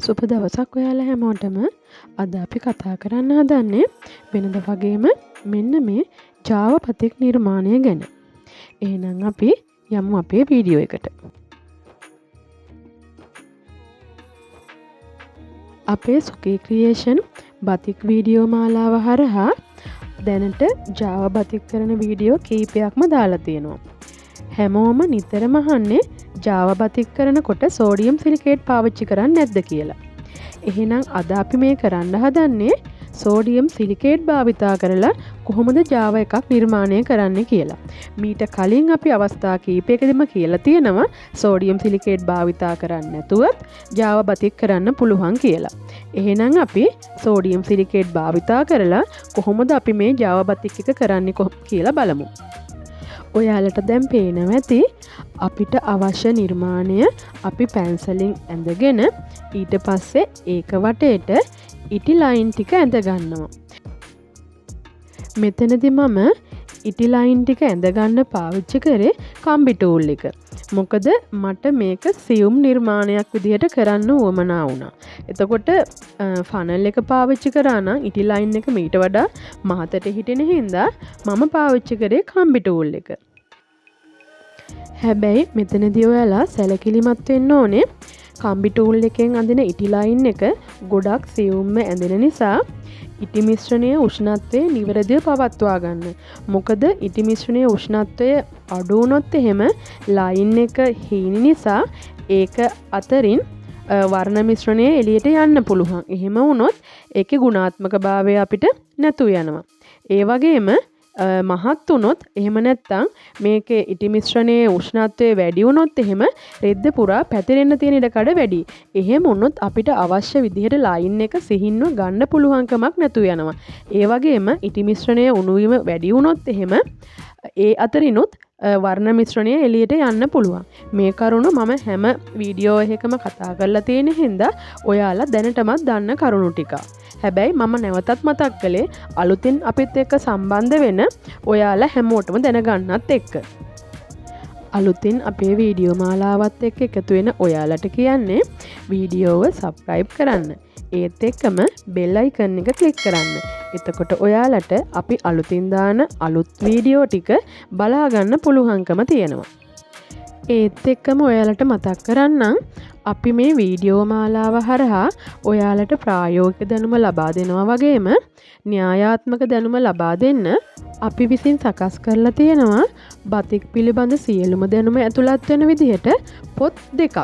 සුබ දවසක් ඔයාලා හැමෝටම. අද අපි කතා කරන්න හදන්නේ වෙනද වගේම මෙන්න මේ Java පතෙක් නිර්මාණය ගැන. එහෙනම් අපි යමු අපේ වීඩියෝ එකට. අපේ සුකී ක්‍රියේෂන් බතික් වීඩියෝ මාලාව හරහා දැනට Java බතික් කරන වීඩියෝ කීපයක්ම දාලා තියෙනවා. හැමෝම නිතරම අහන්නේ Java බතික් කරනකොට සෝඩියම් සිලිකේට් පාවිච්චි කරන්නේ නැද්ද කියලා. එහෙනම් අද අපි මේ කරන්න හදන්නේ සෝඩියම් සිලිකේට් භාවිතා කරලා කොහොමද Java එකක් නිර්මාණය කරන්න කියලා. මීට කලින් අපි අවස්ථා කීපයකදීම කියලා තියෙනවා සෝඩියම් සිලිකේට් භාවිතා කරන්නේ නැතුවත් Java බතික් කරන්න පුළුවන් කියලා. එහෙනම් අපි සෝඩියම් සිලිකේට් භාවිතා කරලා කොහොමද අපි මේ Java බතික් එක කරන්නේ කියලා බලමු. ඔයාලට දැන් පේනවා ඇති අපිට අවශ්‍ය නිර්මාණය අපි පැන්සලින් ඇඳගෙන ඊට පස්සේ ඒක වටේට ඉටි ලයින් ටික ඇඳ ගන්නවා. මෙතනදි මම ඉටි ලයින් ටික ඇඳ ගන්න පාවිච්චි කරේ කම්බි ටූල් එක. මොකද මට මේක සියුම් නිර්මාණයක් විදිහට කරන්න උවමනා වුණා. එතකොට ෆනල් එක පාවිච්චි කරා නම් ඉටි ලයින් එක මීට වඩා මහතට හිටින හින්දා මම පාවිච්චි කරේ කම්බි ටූල් එක. හැබැයි මෙතනදී ඔයාලා සැලකිලිමත් වෙන්න ඕනේ. කම්බි ටූල් එකෙන් අඳින ඉටි ලයින් එක ගොඩක් සියුම්ව ඇඳෙන නිසා ඉටි මිශ්‍රණයේ උෂ්ණත්වය නිවැරදිව පවත්වා ගන්න. මොකද ඉටි මිශ්‍රණයේ උෂ්ණත්වය අඩු වුණොත් එහෙම ලයින් එක හීන නිසා ඒක අතරින් වර්ණ මිශ්‍රණය එළියට යන්න පුළුවන්. එහෙම වුණොත් ඒකේ ගුණාත්මක භාවය අපිට නැතු වෙනවා. ඒ වගේම මහත් වුණොත් එහෙම නැත්තම් මේකේ ඉටි මිශ්‍රණයේ උෂ්ණත්වය වැඩි වුණොත් එහෙම රෙද්ද පුරා පැතිරෙන්න තියෙන ඉඩකඩ වැඩි. එහෙම වුණොත් අපිට අවශ්‍ය විදිහට ලයින් එක සිහින්ව ගන්න පුළුවන්කමක් නැතු වෙනවා. ඒ වගේම ඉටි මිශ්‍රණයේ උණු වීම වැඩි වුණොත් එහෙම ඒ අතරිනුත් වර්ණ මිශ්‍රණය එළියට යන්න පුළුවන්. මේ කරුණු මම හැම වීඩියෝ එකකම කතා කරලා තියෙන හින්දා ඔයාලා දැනටමත් දන්න කරුණු ටික. හැබැයි මම නැවතත් මතක් කළේ අලුතින් අපිත් එක්ක සම්බන්ධ වෙන ඔයාලා හැමෝටම දැනගන්නත් එක්ක. අලුතින් අපේ වීඩියෝ මාලාවත් එක්ක එකතු වෙන ඔයාලට කියන්නේ වීඩියෝව සබ්ස්ක්‍රයිබ් කරන්න. ඒත් එක්කම බෙල් අයිකන් එක ක්ලික් කරන්න. එතකොට ඔයාලට අපි අලුතින් දාන අලුත් වීඩියෝ ටික බලා ගන්න පුළුවන්කම තියෙනවා. ඒත් එක්කම ඔයාලට මතක් කරන්නම් අපි මේ වීඩියෝ මාලාව හරහා ඔයාලට ප්‍රායෝගික දැනුම ලබා දෙනවා වගේම න්‍යායාත්මක දැනුම ලබා දෙන්න අපි විසින් සකස් කරලා තියෙනවා බතික් පිළිබඳ සියලුම දැනුම ඇතුළත් වෙන විදිහට පොත් දෙකක්.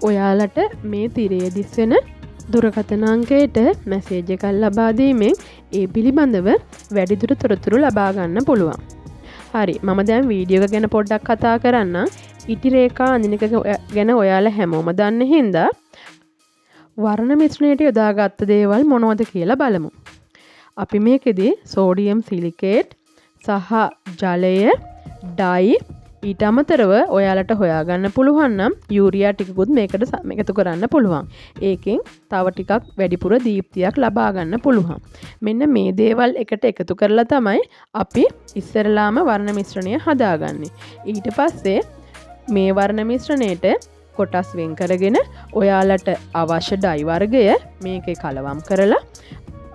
ඔයාලට මේ තිරයේ දිස්වෙන දුරකථන අංකයට මැසේජ් එකක් ලබා දීමෙන් ඒ පිළිබඳව වැඩිදුර තොරතුරු ලබා ගන්න පුළුවන්. හරි, මම දැන් වීඩියෝ එක ගැන පොඩ්ඩක් කතා කරන්නම්. ඉටි රේඛා අඳින එක ගැන ඔයාලා හැමෝම දන්න හින්දා වර්ණ මිශ්‍රණයට යොදාගත්ත දේවල් මොනවද කියලා බලමු. අපි මේකෙදී සෝඩියම් සිලිකේට් සහ ජලය, ඩයි ඊට අමතරව ඔයාලට හොයාගන්න පුළුවන් නම් යූරියා ටිකකුත් මේකට එකතු කරන්න පුළුවන්. ඒකෙන් තව ටිකක් වැඩිපුර දීප්තියක් ලබා ගන්න පුළුවන්. මෙන්න මේ දේවල් එකට එකතු කරලා තමයි අපි ඉස්සරලාම වර්ණ මිශ්‍රණය හදාගන්නේ. ඊට පස්සේ මේ වර්ණ මිශ්‍රණයට කොටස් වෙන් කරගෙන ඔයාලට අවශ්‍ය ඩයි වර්ගය මේකේ කලවම් කරලා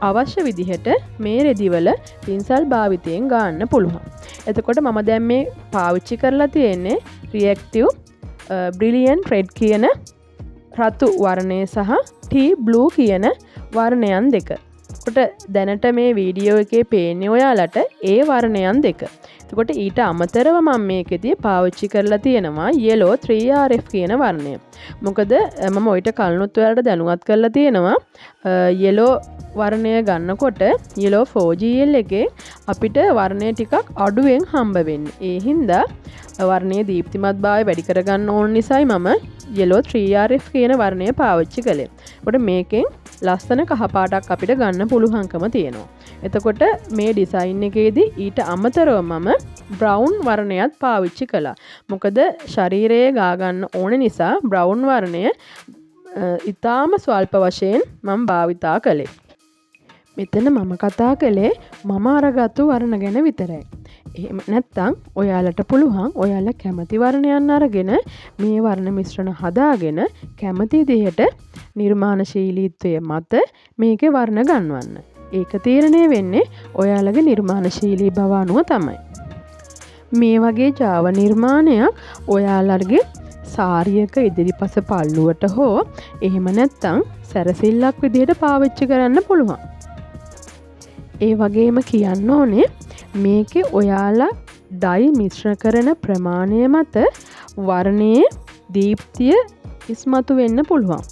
අවශ්‍ය විදිහට මේ රෙදිවල පින්සල් භාවිතයෙන් ගන්න පුළුවන්. එතකොට මම දැන් මේ පාවිච්චි කරලා තියෙන්නේ රියැක්ටිව් බ්‍රිලියන්ට් රෙඩ් කියන රතු වර්ණය සහ ටී බ්ලූ කියන වර්ණයන් දෙක. කොට දැනට මේ වීඩියෝ එකේ පේන්නේ ඔයාලට ඒ වර්ණයන් දෙක. එතකොට ඊට අමතරව මම මේකෙදී පාවිච්චි කරලා තියෙනවා yellow 3RF කියන වර්ණය. මොකද මම ඔයිට කලිනුත් ඔයාලට දැනුවත් කරලා තියෙනවා yellow වර්ණය ගන්නකොට yellow 4GL එකේ අපිට වර්ණය ටිකක් අඩුවෙන් හම්බ වෙන්නේ. ඒ හින්දා වර්ණයේ දීප්තිමත් භාවය වැඩි කරගන්න ඕන නිසායි මම yellow 3RF කියන වර්ණය පාවිච්චි කළේ. ඒකට මේකෙන් ලස්සන කහ පාටක් අපිට ගන්න පුළුවන්කම තියෙනවා. එතකොට මේ ඩිසයින් එකේදී ඊට අමතරව මම බ්‍රවුන් වර්ණයත් පාවිච්චි කළා. මොකද ශරීරයේ ගා ගන්න ඕන නිසා බ්‍රවුන් වර්ණය ඊටාම ස්වල්ප වශයෙන් මම භාවිතා කළේ. මෙතන මම කතා කළේ මම අරගත්තු වර්ණ ගැන විතරයි. එහෙම නැත්නම් ඔයාලට පුළුවන් ඔයාලා කැමති වර්ණයන් අරගෙන මේ වර්ණ මිශ්‍රණ හදාගෙන කැමති දෙයට නිර්මාණශීලීත්වය මත මේකේ වර්ණ ගන්වන්න. ඒක තීරණය වෙන්නේ ඔයාලගේ නිර්මාණශීලී බව අනුව තමයි. මේ වගේ Java නිර්මාණයක් ඔයාලගේ සාරියක ඉදිරිපස පල්ලුවට හෝ එහෙම නැත්නම් සැරසිල්ලක් විදිහට පාවිච්චි කරන්න පුළුවන්. ඒ වගේම කියන්න ඕනේ මේකේ ඔයාලා ඩයි මිශ්‍ර කරන ප්‍රමාණය මත වර්ණයේ දීප්තිය ඉස්මතු වෙන්න පුළුවන්.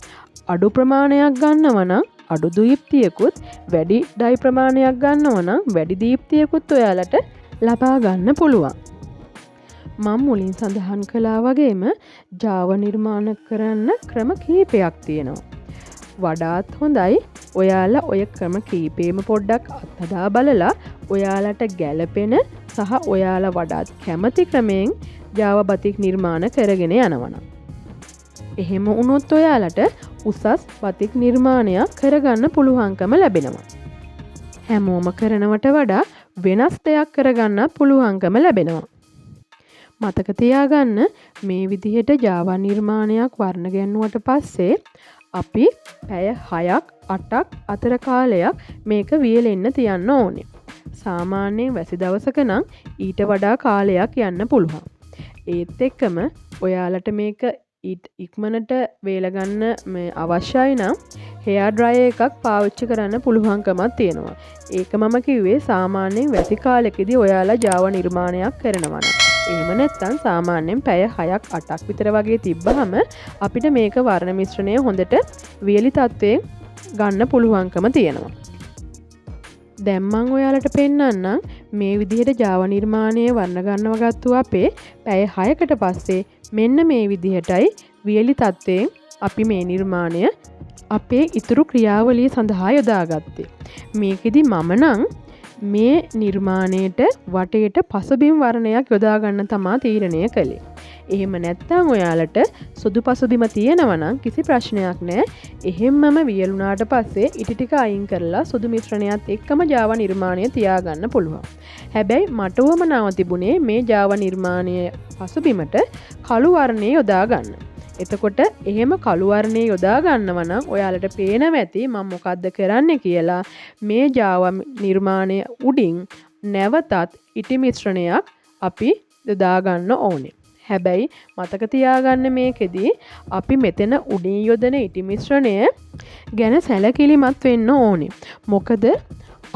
අඩු ප්‍රමාණයක් ගන්නව නම් අඩු දීප්තියකුත් වැඩි ඩයි ප්‍රමාණයක් ගන්නව නම් වැඩි දීප්තියකුත් ඔයාලට ලබා ගන්න පුළුවන්. මම මුලින් සඳහන් කළා වගේම Java නිර්මාණ කරන්න ක්‍රම කීපයක් තියෙනවා. වඩාත් හොඳයි ඔයාලා ඔය ක්‍රම කීපෙම පොඩ්ඩක් අත්හදා බලලා ඔයාලට ගැළපෙන සහ ඔයාලා වඩාත් කැමති ක්‍රමයෙන් Java බතික් නිර්මාණ කරගෙන යනවා. එහෙම වුණොත් ඔයාලට උසස් බතික් නිර්මාණයක් කරගන්න පුළුවන්කම ලැබෙනවා. හැමෝම කරනවට වඩා වෙනස් දෙයක් කරගන්න පුළුවන්කම ලැබෙනවා. මතක තියාගන්න මේ විදිහට Java නිර්මාණයක් වර්ණ ගැන්නුවට පස්සේ අපි පැය 6ක් 8ක් අතර කාලයක් මේක වියලෙන්න තියන්න ඕනේ. සාමාන්‍යයෙන් වැසි දවසක නම් ඊට වඩා කාලයක් යන්න පුළුවන්. ඒත් එක්කම ඔයාලට මේක ඉක්මනට වේලගන්න අවශ්‍යයි නම් hair dryer එකක් පාවිච්චි කරන්න පුළුවන්කමක් තියෙනවා. ඒක මම කිව්වේ සාමාන්‍යයෙන් වැසි කාලෙකදී ඔයාලා Java නිර්මාණයක් කරනවා නම්. එහෙම නැත්නම් සාමාන්‍යයෙන් පැය 6ක් 8ක් විතර වගේ තිබ්බහම අපිට මේක වර්ණ මිශ්‍රණය හොඳට වියලි තත්ත්වයෙන් ගන්න පුළුවන්කම තියෙනවා. දැන් මම ඔයාලට පෙන්නන්නම් මේ විදිහට Java නිර්මාණය වර්ණ ගන්නව ගත්තු අපේ පැය 6කට පස්සේ මෙන්න මේ විදිහටයි වියලි තත්ත්වයෙන් අපි මේ නිර්මාණය අපේ ඉතුරු ක්‍රියාවලිය සඳහා යොදාගත්තේ. මේකෙදි මම නම් මේ නිර්මාණයට වටේට පසුබිම් වර්ණයක් යොදා ගන්න තමා තීරණය කළේ. එහෙම නැත්නම් ඔයාලට සුදු පසුබිම තියෙනවා නම් කිසි ප්‍රශ්නයක් නැහැ. එහෙම්මම වියලුණාට පස්සේ ඉටි ටික අයින් කරලා සුදු මිශ්‍රණයත් එක්කම Java නිර්මාණය තියාගන්න පුළුවන්. හැබැයි මට උවමනාව තිබුණේ මේ Java නිර්මාණය පසුබිමට කළු වර්ණය යොදා ගන්න. එතකොට එහෙම කළු වර්ණය යොදා ගන්නව නම් ඔයාලට පේනවා ඇති මම මොකද්ද කරන්නේ කියලා. මේ Java නිර්මාණය උඩින් නැවතත් ඉටි මිශ්‍රණයක් අපි යොදා ගන්න ඕනේ. හැබැයි මතක තියාගන්න මේකෙදී අපි මෙතන උඩින් යොදන ඉටි මිශ්‍රණය ගැන සැලකිලිමත් වෙන්න ඕනේ. මොකද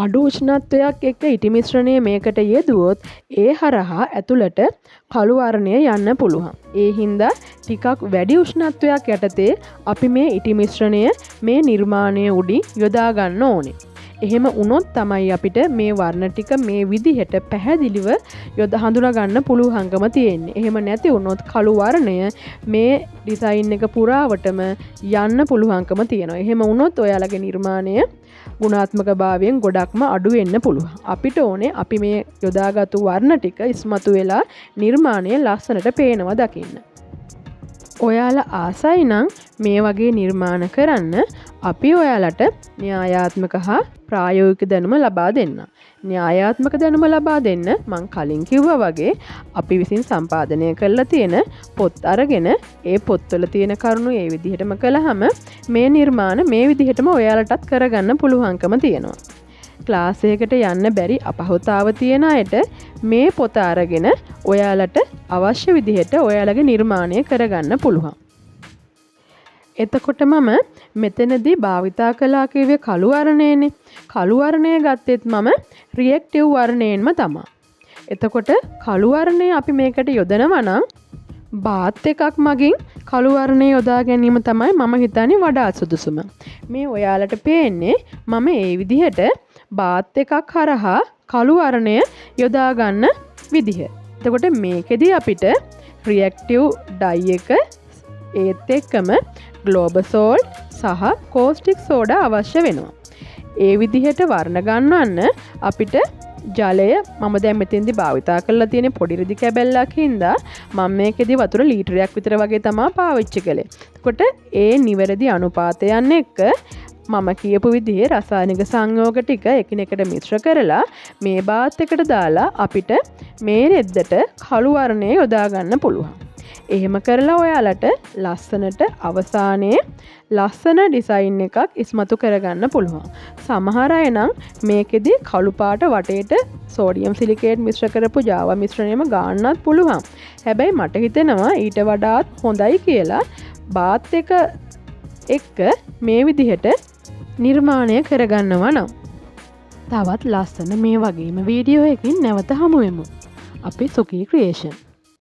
අඩු උෂ්ණත්වයක් එක්ක ඉටි මිශ්‍රණය මේකට යෙදුවොත් ඒ හරහා ඇතුළට කළු වර්ණය යන්න පුළුවන්. ඒ හින්දා ටිකක් වැඩි උෂ්ණත්වයක් යටතේ අපි මේ ඉටි මිශ්‍රණය මේ නිර්මාණය උඩින් යොදා ගන්න ඕනේ. එහෙම වුණොත් තමයි අපිට මේ වර්ණ ටික මේ විදිහට පැහැදිලිව හඳුනා ගන්න පුළුවන්කම තියෙන්නේ. එහෙම නැති වුණොත් කළු වර්ණය මේ ඩිසයින් එක පුරාවටම යන්න පුළුවන්කම තියෙනවා. එහෙම වුණොත් ඔයාලගේ නිර්මාණය ගුණාත්මක භාවයෙන් ගොඩක්ම අඩු වෙන්න පුළුවන්. අපිට ඕනේ අපි මේ යොදාගත්තු වර්ණ ටික ඉස්මතු වෙලා නිර්මාණය ලස්සනට පේනවා දකින්න. ඔයාලා ආසයි නම් මේ වගේ නිර්මාණ කරන්න අපි ඔයාලට න්‍යායාත්මක හා ප්‍රායෝගික දැනුම ලබා දෙන්න. න්‍යායාත්මක දැනුම ලබා දෙන්න මං කලින් කිව්වා වගේ අපි විසින් සම්පාදනය කරලා තියෙන පොත් අරගෙන ඒ පොත්වල තියෙන කරුණු ඒ විදිහටම කළාම මේ නිර්මාණ මේ විදිහටම ඔයාලටත් කරගන්න පුළුවන්කම තියෙනවා. ක්ලාස් එකකට යන්න බැරි අපහසුතාව තියෙන අයට මේ පොත අරගෙන ඔයාලට අවශ්‍ය විදිහට ඔයාලගේ නිර්මාණය කරගන්න පුළුවන්. එතකොට මම මෙතනදී භාවිතා කළා කිව්වේ කළු වර්ණයනේ. කළු වර්ණය ගත්තෙත් මම රියැක්ටිව් වර්ණයෙන්ම තමයි. එතකොට කළු වර්ණය අපි මේකට යොදනවා නම් බාත් එකක් මගින් කළු වර්ණය යොදා ගැනීම තමයි මම හිතන්නේ වඩාත් සුදුසුම. මේ ඔයාලට පේන්නේ මම ඒ විදිහට බාත් එකක් හරහා කළු වර්ණය යොදා ගන්න විදිහ. එතකොට මේකෙදී අපිට රියැක්ටිව් ඩයි එක ඒත් එක්කම ග්ලෝබසෝල් සහ කෝස්ටික් සෝඩා අවශ්‍ය වෙනවා. ඒ විදිහට වර්ණ ගන්නවන්න අපිට ජලය මම දැන් මෙතෙන්දි භාවිතා කරලා තියෙන පොඩි රෙදි කැබැල්ලක් හින්දා මම මේකෙදි වතුර ලීටරයක් විතර වගේ තමයි පාවිච්චි කළේ. එතකොට ඒ නිවැරදි අනුපාතයන් එක්ක මම කියපු විදිහේ රසායනික සංයෝග ටික එකිනෙකට මිශ්‍ර කරලා මේ බාත් එකට දාලා අපිට මේ රෙද්දට කළු වර්ණය යොදා ගන්න පුළුවන්. එහෙම කරලා ඔයාලට ලස්සනට අවසානයේ ලස්සන ඩිසයින් එකක් ඉස්මතු කරගන්න පුළුවන්. සමහර අය නම් මේකෙදි කළු පාට වටේට සෝඩියම් සිලිකේට් මිශ්‍ර කරපු ජාවා මිශ්‍රණයම ගාන්නත් පුළුවන්. හැබැයි මට හිතෙනවා ඊට වඩාත් හොඳයි කියලා බාත් එක එක්ක මේ විදිහට නිර්මාණය කරගන්නවා නම්. තවත් ලස්සන මේ වගේම වීඩියෝ එකින් නැවත හමුවෙමු. අපි සුකී ක්‍රියේෂන්.